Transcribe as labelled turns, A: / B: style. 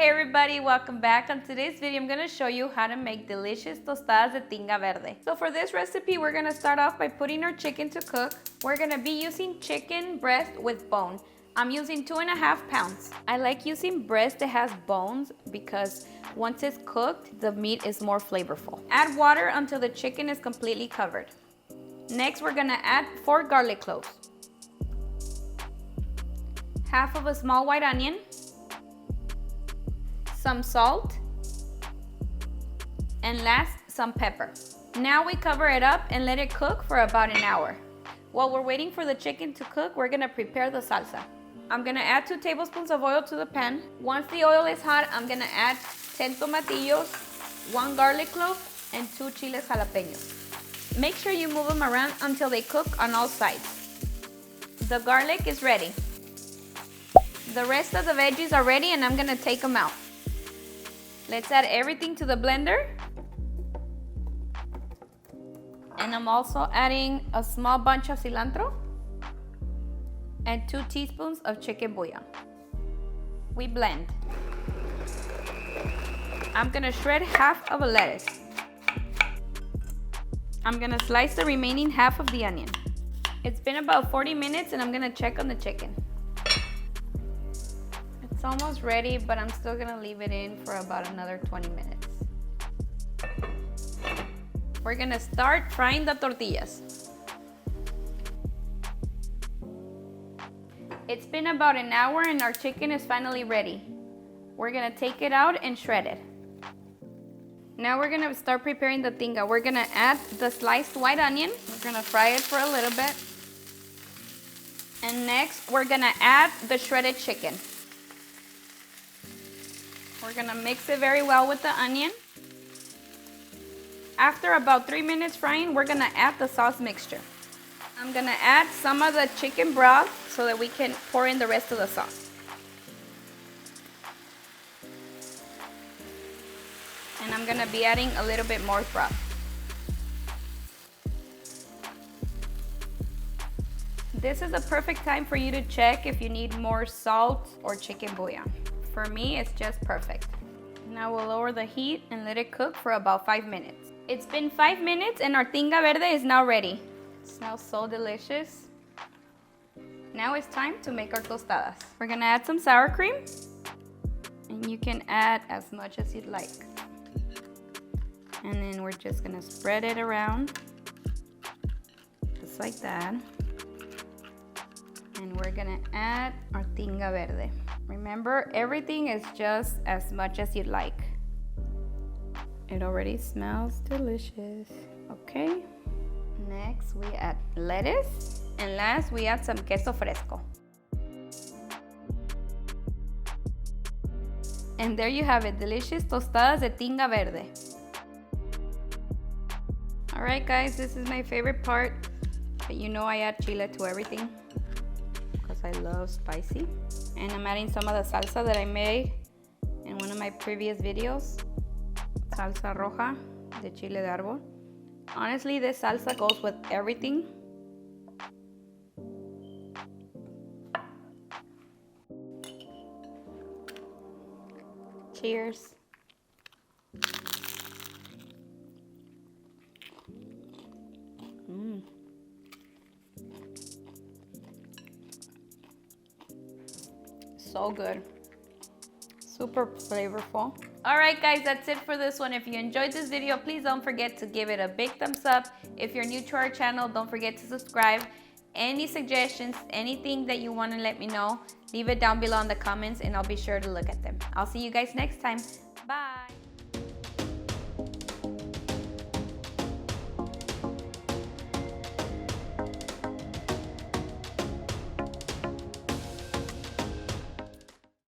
A: Hey everybody, welcome back. On today's video, I'm gonna show you how to make delicious tostadas de Tinga Verde. So for this recipe, we're gonna start off by putting our chicken to cook. We're gonna be using chicken breast with bone. I'm using 2.5 pounds. I like using breast that has bones because once it's cooked, the meat is more flavorful. Add water until the chicken is completely covered. Next, we're gonna add 4 garlic cloves, half of a small white onion, some salt, and last, some pepper. Now we cover it up and let it cook for about an hour. While we're waiting for the chicken to cook, we're gonna prepare the salsa. I'm gonna add 2 tablespoons of oil to the pan. Once the oil is hot, I'm gonna add 10 tomatillos, 1 garlic clove, and 2 chiles jalapeños. Make sure you move them around until they cook on all sides. The garlic is ready. The rest of the veggies are ready and I'm gonna take them out. Let's add everything to the blender. And I'm also adding a small bunch of cilantro and 2 teaspoons of chicken bouillon. We blend. I'm gonna shred half of a lettuce. I'm gonna slice the remaining half of the onion. It's been about 40 minutes and I'm gonna check on the chicken. It's almost ready, but I'm still gonna leave it in for about another 20 minutes. We're gonna start frying the tortillas. It's been about an hour and our chicken is finally ready. We're gonna take it out and shred it. Now we're gonna start preparing the tinga. We're gonna add the sliced white onion. We're gonna fry it for a little bit. And next, we're gonna add the shredded chicken. We're gonna mix it very well with the onion. After about 3 minutes frying, we're gonna add the sauce mixture. I'm gonna add some of the chicken broth so that we can pour in the rest of the sauce. And I'm gonna be adding a little bit more broth. This is the perfect time for you to check if you need more salt or chicken bouillon. For me, it's just perfect. Now we'll lower the heat and let it cook for about 5 minutes. It's been 5 minutes and our tinga verde is now ready. It smells so delicious. Now it's time to make our tostadas. We're gonna add some sour cream, and you can add as much as you'd like. And then we're just gonna spread it around, just like that. And we're gonna add our tinga verde. Remember, everything is just as much as you'd like. It already smells delicious. Okay. Next, we add lettuce. And last, we add some queso fresco. And there you have it, delicious tostadas de tinga verde. All right, guys, this is my favorite part. But you know I add chile to everything because I love spicy. And I'm adding some of the salsa that I made in one of my previous videos. Salsa roja de chile de árbol. Honestly, this salsa goes with everything. Cheers. So good. Super flavorful. All right, guys, that's it for this one. If you enjoyed this video, please don't forget to give it a big thumbs up. If you're new to our channel, don't forget to subscribe. Any suggestions, anything that you want to let me know, leave it down below in the comments and I'll be sure to look at them. I'll see you guys next time. Bye.